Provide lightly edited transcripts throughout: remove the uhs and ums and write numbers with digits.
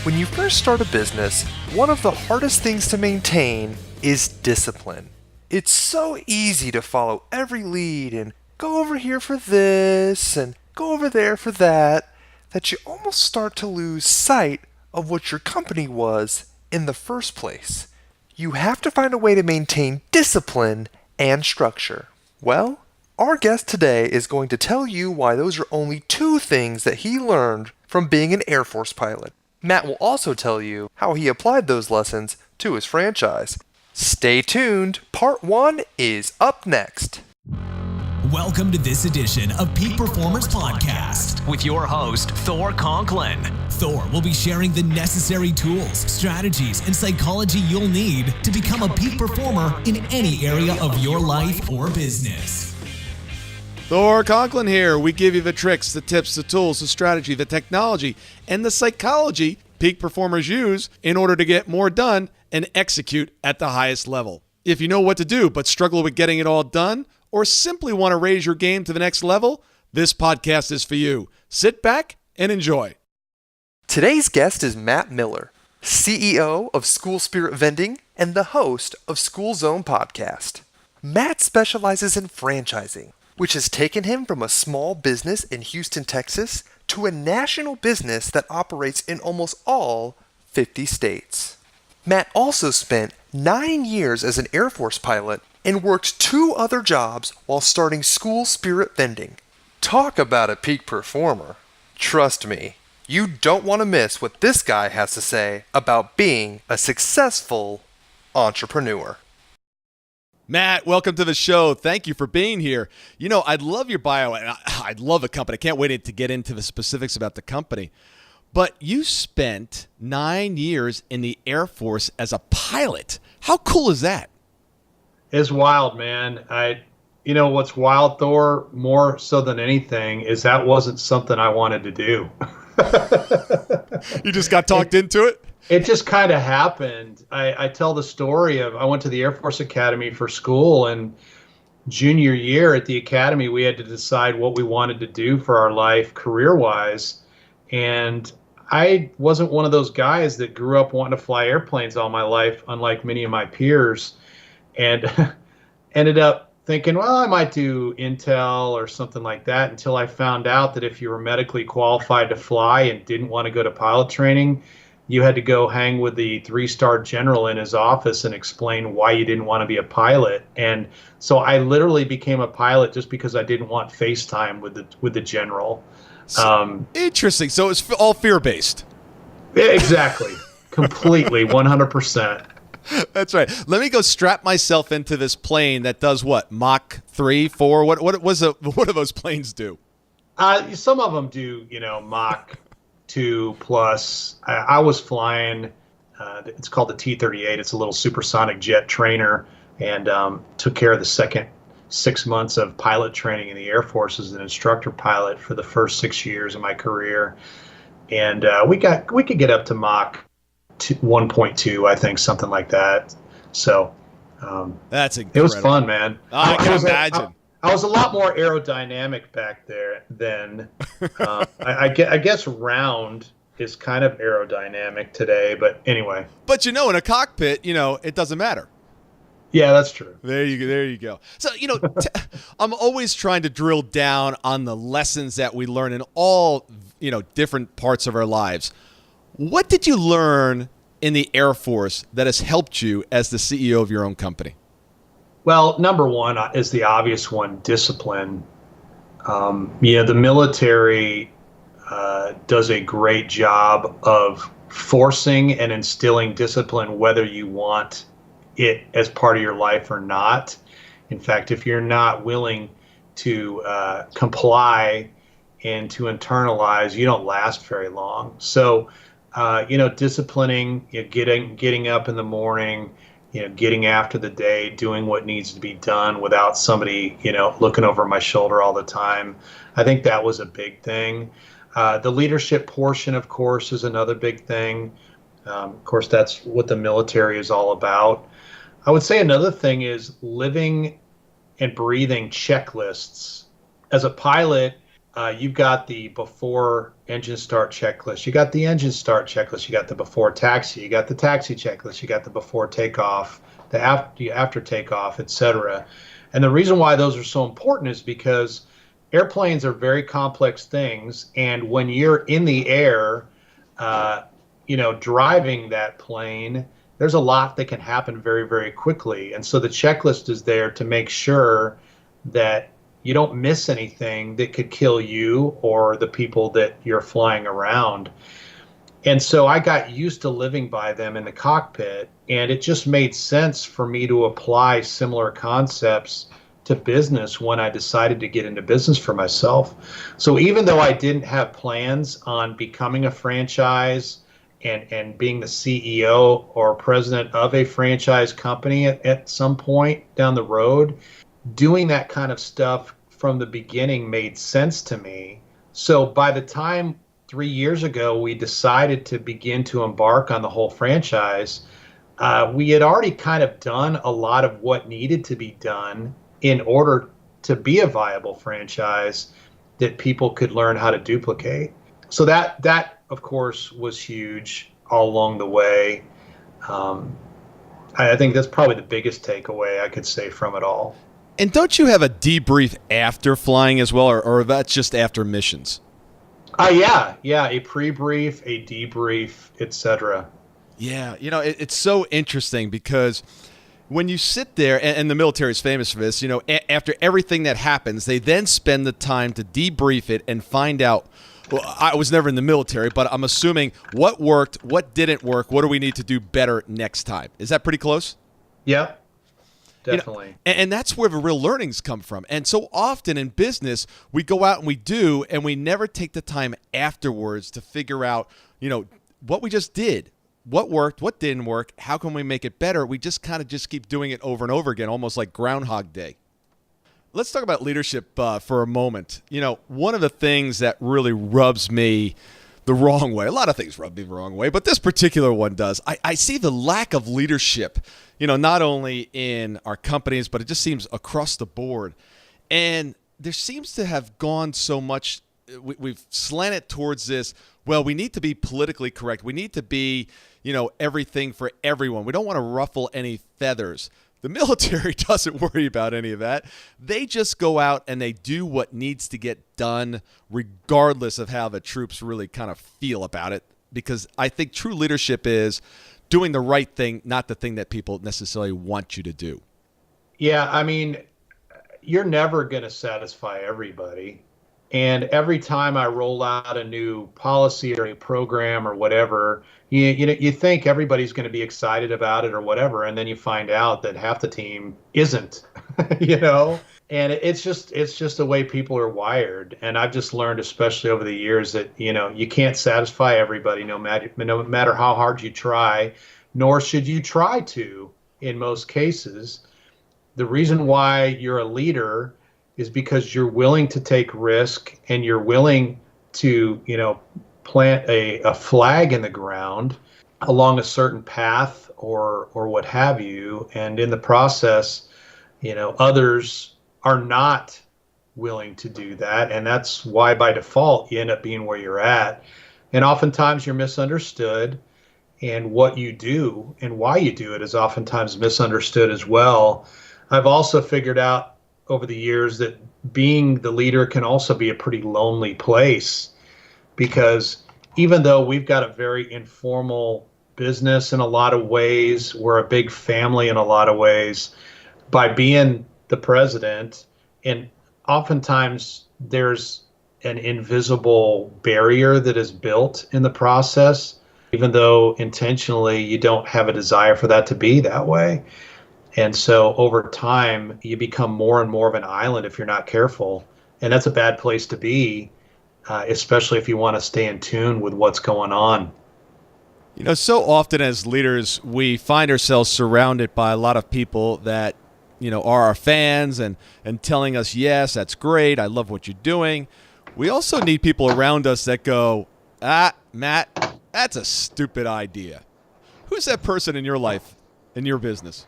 When you first start a business, one of the hardest things to maintain is discipline. It's so easy to follow every lead and go over here for this and go over there for that you almost start to lose sight of what your company was in the first place. You have to find a way to maintain discipline and structure. Well, our guest today is going to tell you why those are only two things that he learned from being an Air Force pilot. Matt will also tell you how he applied those lessons to his franchise. Stay tuned. Part 1 is up next. Welcome to this edition of Peak Performance Podcast with your host, Thor Conklin. Thor will be sharing the necessary tools, strategies, and psychology you'll need to become a peak performer in any area of your life or business. Thor Conklin here. We give you the tricks, the tips, the tools, the strategy, the technology, and the psychology peak performers use in order to get more done and execute at the highest level. If you know what to do but struggle with getting it all done, or simply want to raise your game to the next level, this podcast is for you. Sit back and enjoy. Today's guest is Matt Miller, CEO of Spirit Vending and the host of School Zone Podcast. Matt specializes in franchising, which has taken him from a small business in Houston, Texas, to a national business that operates in almost all 50 states. Matt also spent 9 years as an Air Force pilot and worked 2 other jobs while starting Spirit Vending. Talk about a peak performer. Trust me, you don't want to miss what this guy has to say about being a successful entrepreneur. Matt, welcome to the show. Thank you for being here. You know, I'd love your bio, and I'd love the company. I can't wait to get into the specifics about the company. But you spent 9 years in the Air Force as a pilot. How cool is that? It's wild, man. You know what's wild, Thor, more so than anything, is that wasn't something I wanted to do. You just got talked into it? It just kind of happened. I tell the story of I went to the Air Force Academy for school, and junior year at the academy, we had to decide what we wanted to do for our life career-wise. And I wasn't one of those guys that grew up wanting to fly airplanes all my life, unlike many of my peers, and ended up thinking, well, I might do Intel or something like that, until I found out that if you were medically qualified to fly and didn't want to go to pilot training, you had to go hang with the 3-star general in his office and explain why you didn't want to be a pilot. And so I literally became a pilot just because I didn't want FaceTime with the general. Interesting. So it's all fear-based. Exactly. Completely. 100%. That's right. Let me go strap myself into this plane that does what? Mach 3, 4? What do those planes do? Some of them do, Mach 2 plus. I was flying, it's called the T-38. It's a little supersonic jet trainer, and took care of the second 6 months of pilot training in the Air Force as an instructor pilot for the first 6 years of my career. And we could get up to Mach 1.2, I think, something like that. So that's incredible. It was fun, man. I can imagine. I was a lot more aerodynamic back there then. I guess round is kind of aerodynamic today, but anyway. But in a cockpit, it doesn't matter. Yeah, that's true. There you go. So, I'm always trying to drill down on the lessons that we learn in all, different parts of our lives. What did you learn in the Air Force that has helped you as the CEO of your own company? Well, number one is the obvious one, discipline. The military does a great job of forcing and instilling discipline, whether you want it as part of your life or not. In fact, if you're not willing to comply and to internalize, you don't last very long. So, disciplining, getting up in the morning, getting after the day, doing what needs to be done without somebody, looking over my shoulder all the time. I think that was a big thing. The leadership portion, of course, is another big thing. Of course, that's what the military is all about. I would say another thing is living and breathing checklists. As a pilot, you've got the before engine start checklist. You got the engine start checklist. You got the before taxi. You got the taxi checklist. You got the before takeoff, the after takeoff, etc. And the reason why those are so important is because airplanes are very complex things, and when you're in the air, driving that plane, there's a lot that can happen very, very quickly. And so the checklist is there to make sure that you don't miss anything that could kill you or the people that you're flying around. And so I got used to living by them in the cockpit, and it just made sense for me to apply similar concepts to business when I decided to get into business for myself. So even though I didn't have plans on becoming a franchise and being the CEO or president of a franchise company at some point down the road, doing that kind of stuff from the beginning made sense to me. So by the time 3 years ago we decided to begin to embark on the whole franchise, we had already kind of done a lot of what needed to be done in order to be a viable franchise that people could learn how to duplicate. So that of course was huge all along the way. I think that's probably the biggest takeaway I could say from it all. And don't you have a debrief after flying as well, or that's just after missions? Yeah, a pre-brief, a debrief, etc. Yeah, it's so interesting because when you sit there, and the military is famous for this, after everything that happens, they then spend the time to debrief it and find out. Well, I was never in the military, but I'm assuming what worked, what didn't work, what do we need to do better next time? Is that pretty close? Yeah. Definitely. And that's where the real learnings come from. And so often in business, we go out and we do, and we never take the time afterwards to figure out, what we just did, what worked, what didn't work, how can we make it better? We just kind of keep doing it over and over again, almost like Groundhog Day. Let's talk about leadership for a moment. One of the things that really rubs me the wrong way, a lot of things rub me the wrong way, but this particular one does. I see the lack of leadership, not only in our companies, but it just seems across the board. And there seems to have gone so much, we've slanted towards this, well, we need to be politically correct. We need to be, everything for everyone. We don't want to ruffle any feathers. The military doesn't worry about any of that. They just go out and they do what needs to get done, regardless of how the troops really kind of feel about it. Because I think true leadership is doing the right thing, not the thing that people necessarily want you to do. Yeah, I mean, you're never going to satisfy everybody. And every time I roll out a new policy or a program or whatever, you think everybody's going to be excited about it or whatever, and then you find out that half the team isn't, And it's just the way people are wired. And I've just learned, especially over the years, that you can't satisfy everybody, no matter how hard you try, nor should you try to. In most cases, the reason why you're a leader is because you're willing to take risk and you're willing to, plant a flag in the ground along a certain path or what have you. And in the process, others are not willing to do that. And that's why by default, you end up being where you're at. And oftentimes you're misunderstood, and what you do and why you do it is oftentimes misunderstood as well. I've also figured out over the years that being the leader can also be a pretty lonely place, because even though we've got a very informal business in a lot of ways, we're a big family in a lot of ways, by being the president, and oftentimes there's an invisible barrier that is built in the process, even though intentionally you don't have a desire for that to be that way. And so over time, you become more and more of an island if you're not careful. And that's a bad place to be, especially if you want to stay in tune with what's going on. So often as leaders, we find ourselves surrounded by a lot of people that, are our fans and telling us, yes, that's great, I love what you're doing. We also need people around us that go, Matt, that's a stupid idea. Who's that person in your life, in your business?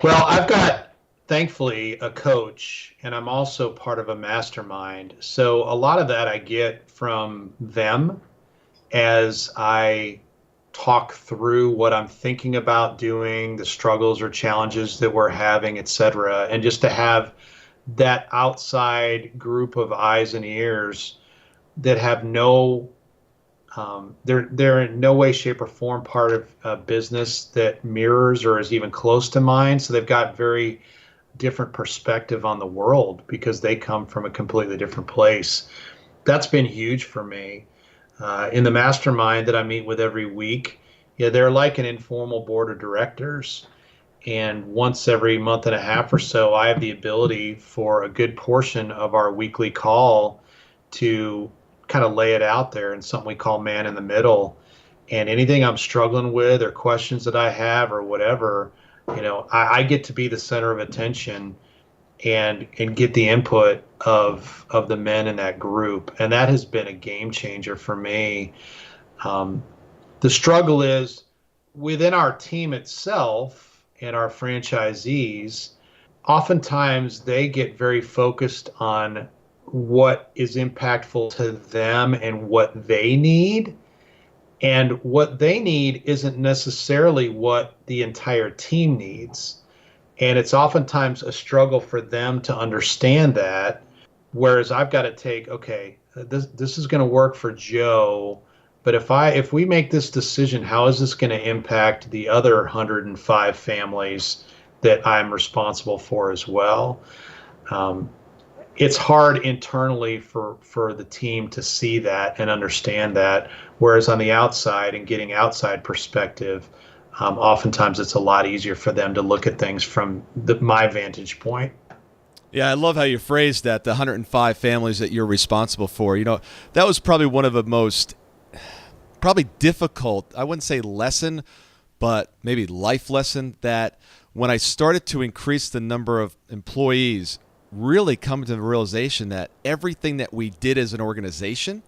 Well, I've got thankfully a coach, and I'm also part of a mastermind. So a lot of that I get from them as I talk through what I'm thinking about doing, the struggles or challenges that we're having, et cetera. And just to have that outside group of eyes and ears that have they're in no way, shape, or form part of a business that mirrors or is even close to mine. So they've got very different perspective on the world because they come from a completely different place. That's been huge for me. In the mastermind that I meet with every week, yeah, they're like an informal board of directors. And once every month and a half or so, I have the ability for a good portion of our weekly call to kind of lay it out there in something we call man in the middle. And anything I'm struggling with or questions that I have or whatever, I get to be the center of attention and get the input of the men in that group. And that has been a game changer for me. The struggle is within our team itself and our franchisees, oftentimes they get very focused on what is impactful to them and what they need. And what they need isn't necessarily what the entire team needs. And it's oftentimes a struggle for them to understand that. Whereas I've got to take, okay, this is going to work for Joe, but if we make this decision, how is this going to impact the other 105 families that I'm responsible for as well? It's hard internally for the team to see that and understand that. Whereas on the outside and getting outside perspective, oftentimes it's a lot easier for them to look at things from my vantage point. Yeah, I love how you phrased that, the 105 families that you're responsible for. That was probably one of the most difficult, I wouldn't say lesson, but maybe life lesson, that when I started to increase the number of employees, really come to the realization that everything that we did as an organization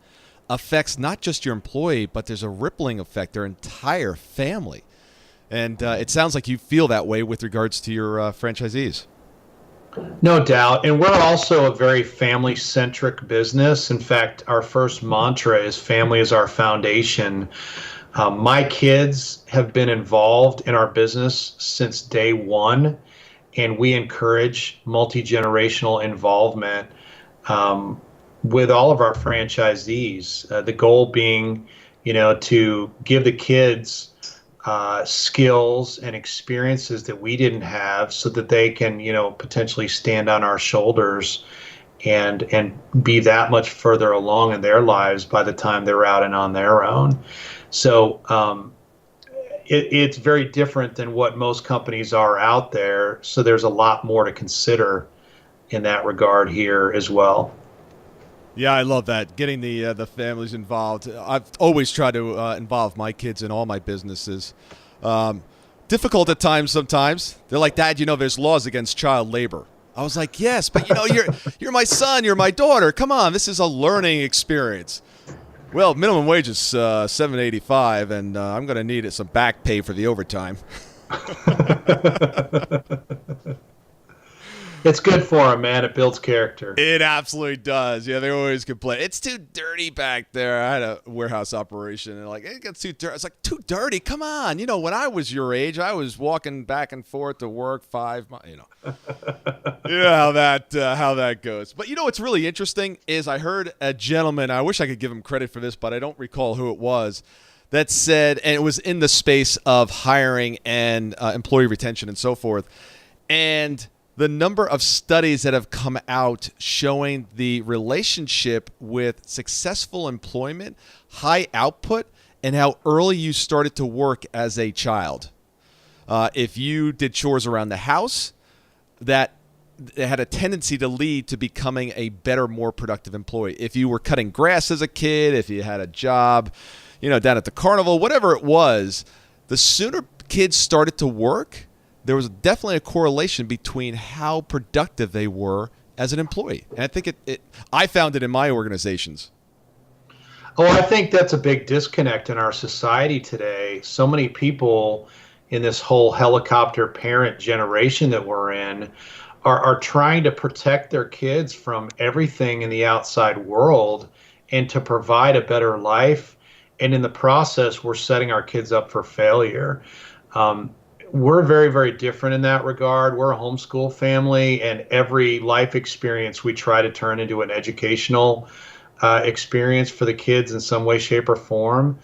affects not just your employee, but there's a rippling effect, their entire family. And it sounds like you feel that way with regards to your franchisees. No doubt. And we're also a very family-centric business. In fact, our first mantra is family is our foundation. My kids have been involved in our business since day one, and we encourage multi-generational involvement with all of our franchisees. The goal being, to give the kids skills and experiences that we didn't have so that they can, potentially stand on our shoulders and be that much further along in their lives by the time they're out and on their own. So it's very different than what most companies are out there. So there's a lot more to consider in that regard here as well. Yeah, I love that, getting the families involved. I've always tried to involve my kids in all my businesses. Difficult at times sometimes. They're like, Dad, there's laws against child labor. I was like, yes, but you're my son, you're my daughter. Come on, this is a learning experience. Well, minimum wage is $7.85, and I'm going to need some back pay for the overtime. It's good for them, man. It builds character. It absolutely does. Yeah, they always complain. It's too dirty back there. I had a warehouse operation, and it gets too dirty. It's like, too dirty? Come on. When I was your age, I was walking back and forth to work 5 miles. How that goes. But what's really interesting is I heard a gentleman, I wish I could give him credit for this, but I don't recall who it was, that said, and it was in the space of hiring and employee retention and so forth, and the number of studies that have come out showing the relationship with successful employment, high output, and how early you started to work as a child. If you did chores around the house, that had a tendency to lead to becoming a better, more productive employee. If you were cutting grass as a kid, if you had a job, down at the carnival, whatever it was, the sooner kids started to work, there was definitely a correlation between how productive they were as an employee. And I think I found it in my organizations. Oh, I think that's a big disconnect in our society today. So many people in this whole helicopter parent generation that we're in are trying to protect their kids from everything in the outside world and to provide a better life. And in the process, we're setting our kids up for failure. We're very, very different in that regard. We're a homeschool family, and every life experience we try to turn into an educational experience for the kids in some way, shape, or form.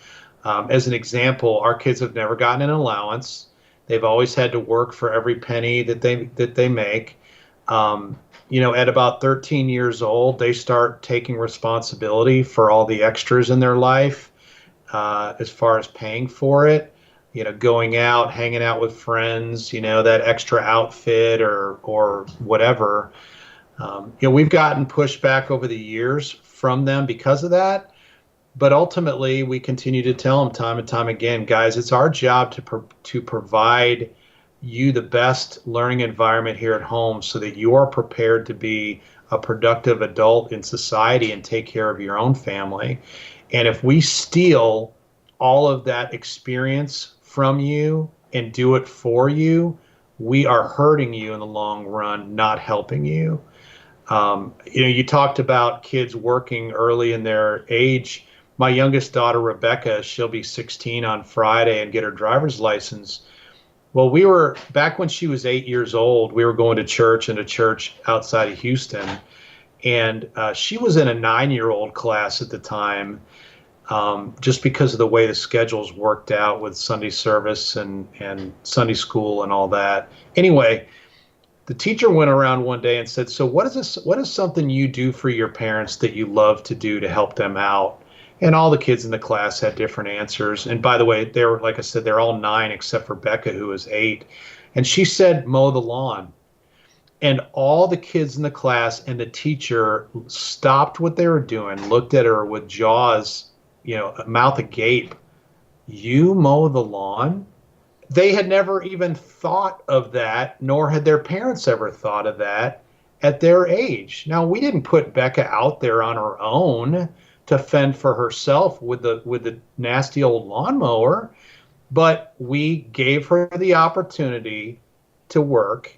As an example, our kids have never gotten an allowance. They've always had to work for every penny that they make. At about 13 years old, they start taking responsibility for all the extras in their life, as far as paying for it. Going out, hanging out with friends, that extra outfit or whatever. We've gotten pushback over the years from them because of that. But ultimately, we continue to tell them time and time again, guys, it's our job to provide you the best learning environment here at home so that you are prepared to be a productive adult in society and take care of your own family. And if we steal all of that experience from you and do it for you, we are hurting you in the long run, not helping you. You talked about kids working early in their age. My youngest daughter, Rebecca, she'll be 16 on Friday and get her driver's license. Well, back when she was 8 years old, we were going to church in a church outside of Houston. And she was in a 9-year-old class at the time, just because of the way the schedules worked out with Sunday service and Sunday school and all that. Anyway, the teacher went around one day and said, so what is something you do for your parents that you love to do to help them out? And all the kids in the class had different answers. And by the way, like I said, they're all 9 except for Becca, who was 8. And she said, mow the lawn. And all the kids in the class and the teacher stopped what they were doing, looked at her with jaws, mouth agape. You mow the lawn? They had never even thought of that, nor had their parents ever thought of that at their age. Now, we didn't put Becca out there on her own to fend for herself with the nasty old lawnmower, but we gave her the opportunity to work,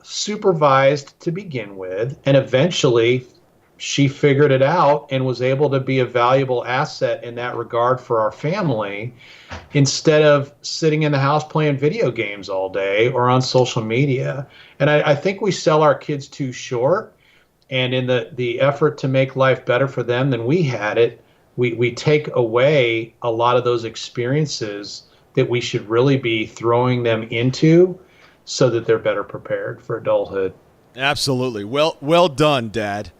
supervised to begin with, and eventually she figured it out and was able to be a valuable asset in that regard for our family, instead of sitting in the house playing video games all day or on social media. And I think we sell our kids too short. And in the effort to make life better for them than we had it, we take away a lot of those experiences that we should really be throwing them into so that they're better prepared for adulthood. Absolutely. Well done, Dad.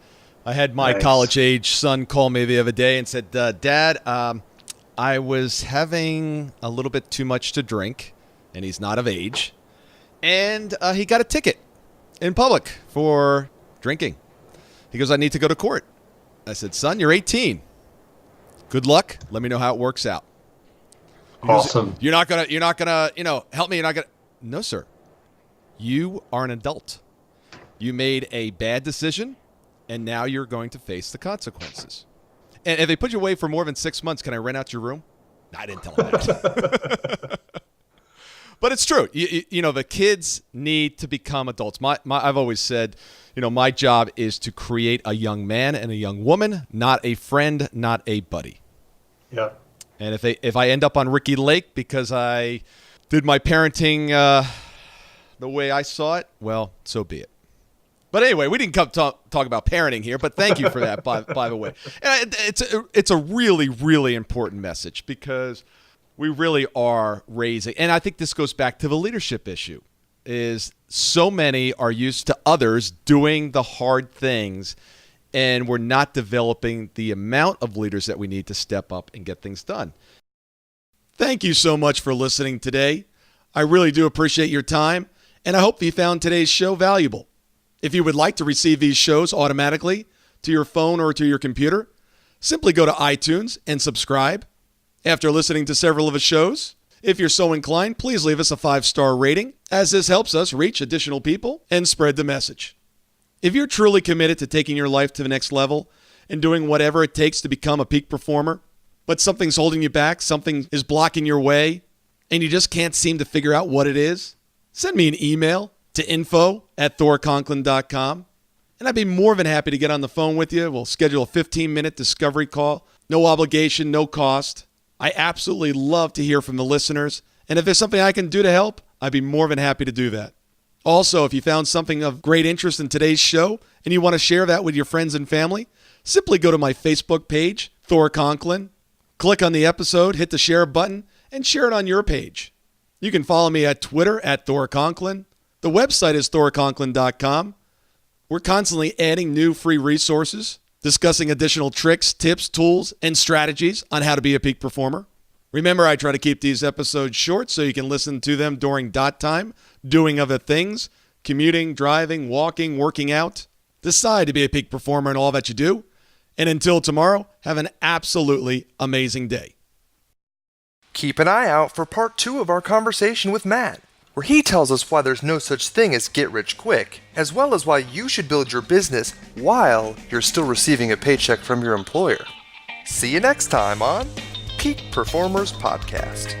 I had my college-age son call me the other day and said, Dad, I was having a little bit too much to drink, and he's not of age, and he got a ticket in public for drinking. He goes, I need to go to court. I said, son, you're 18. Good luck. Let me know how it works out. He Awesome. Goes, you're not gonna, help me. You're not gonna. No, sir. You are an adult. You made a bad decision, and now you're going to face the consequences. And if they put you away for more than 6 months, can I rent out your room? No, I didn't tell him that. But it's true. The kids need to become adults. I've always said, my job is to create a young man and a young woman, not a friend, not a buddy. Yeah. And if I end up on Ricky Lake because I did my parenting the way I saw it, well, so be it. But anyway, we didn't come talk about parenting here, but thank you for that, by the way. And it's a really, really important message, because we really are raising, and I think this goes back to the leadership issue, is so many are used to others doing the hard things, and we're not developing the amount of leaders that we need to step up and get things done. Thank you so much for listening today. I really do appreciate your time, and I hope you found today's show valuable. If you would like to receive these shows automatically to your phone or to your computer, simply go to iTunes and subscribe. After listening to several of the shows, if you're so inclined, please leave us a 5-star rating, as this helps us reach additional people and spread the message. If you're truly committed to taking your life to the next level and doing whatever it takes to become a peak performer, but something's holding you back, something is blocking your way, and you just can't seem to figure out what it is, send me an email, to info@thorconklin.com. And I'd be more than happy to get on the phone with you. We'll schedule a 15-minute discovery call. No obligation, no cost. I absolutely love to hear from the listeners. And if there's something I can do to help, I'd be more than happy to do that. Also, if you found something of great interest in today's show and you want to share that with your friends and family, simply go to my Facebook page, Thor Conklin, click on the episode, hit the share button, and share it on your page. You can follow me at Twitter at Thor Conklin. The website is thorconklin.com. We're constantly adding new free resources, discussing additional tricks, tips, tools, and strategies on how to be a peak performer. Remember, I try to keep these episodes short so you can listen to them during dot time, doing other things, commuting, driving, walking, working out. Decide to be a peak performer in all that you do. And until tomorrow, have an absolutely amazing day. Keep an eye out for part 2 of our conversation with Matt, where he tells us why there's no such thing as get rich quick, as well as why you should build your business while you're still receiving a paycheck from your employer. See you next time on Peak Performers Podcast.